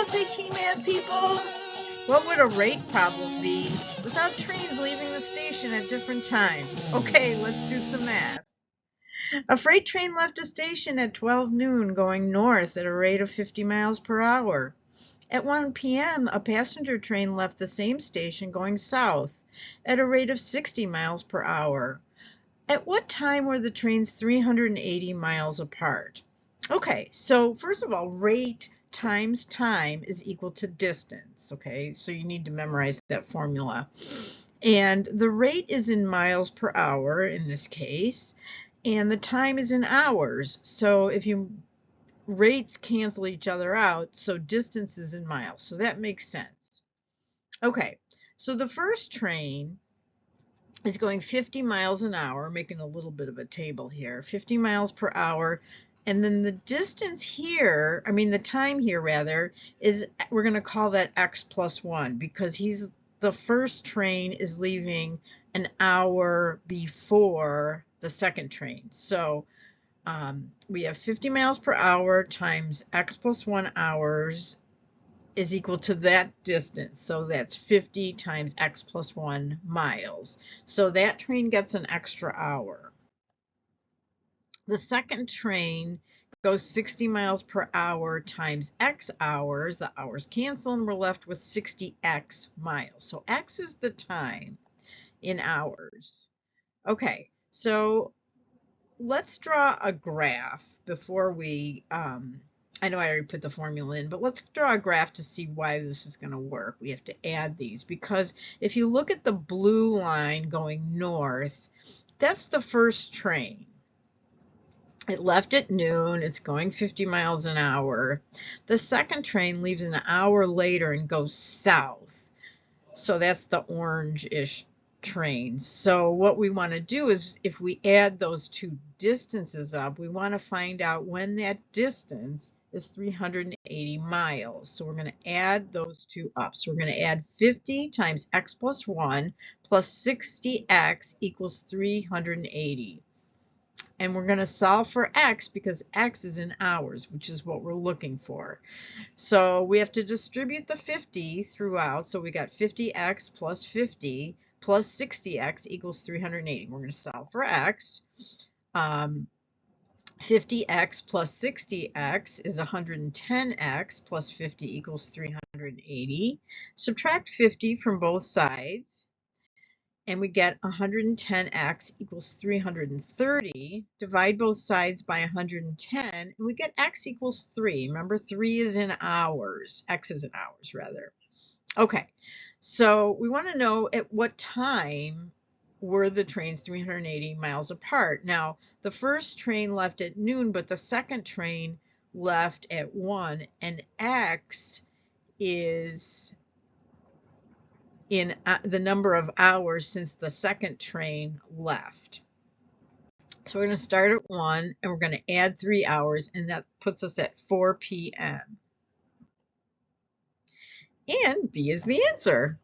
SAT math people. What would a rate problem be without trains leaving the station at different times? Okay, let's do some math. A freight train left a station at 12 noon going north at a rate of 50 miles per hour. At 1 p.m., a passenger train left the same station going south at a rate of 60 miles per hour. At what time were the trains 380 miles apart? Okay, so first of all, rate times time is equal to distance, okay? So you need to memorize that formula. And the rate is in miles per hour in this case, and the time is in hours. So if you rates cancel each other out, so distance is in miles. So that makes sense. Okay, so the first train is going 50 miles an hour, making a little bit of a table here, 50 miles per hour. And then the distance here, the time here rather, is we're going to call that x plus 1 because the first train is leaving an hour before the second train. So we have 50 miles per hour times x plus 1 hours is equal to that distance. So that's 50 times x plus 1 miles. So that train gets an extra hour. The second train goes 60 miles per hour times x hours. The hours cancel and we're left with 60x miles. So x is the time in hours. Okay, so let's draw a graph before we I know I already put the formula in, but let's draw a graph to see why this is going to work. We have to add these because if you look at the blue line going north, that's the first train. It left at noon. It's going 50 miles an hour. The second train leaves an hour later and goes south. So that's the orange-ish trains. So what we want to do is if we add those two distances up, we want to find out when that distance is 380 miles. So we're going to add those two up. So we're going to add 50 times x plus 1 plus 60x equals 380. And we're going to solve for x because x is in hours, which is what we're looking for. So we have to distribute the 50 throughout. So we got 50x plus 50 plus 60x equals 380. We're going to solve for x. 50x plus 60x is 110x plus 50 equals 380. Subtract 50 from both sides. And we get 110x equals 330. Divide both sides by 110, and we get x equals 3. Remember, 3 is in hours. X is in hours, rather. Okay, so we want to know at what time were the trains 380 miles apart. Now, the first train left at noon, but the second train left at 1, and x is in the number of hours since the second train left. So we're going to start at 1 and we're going to add 3 hours, and that puts us at 4 p.m. And B is the answer.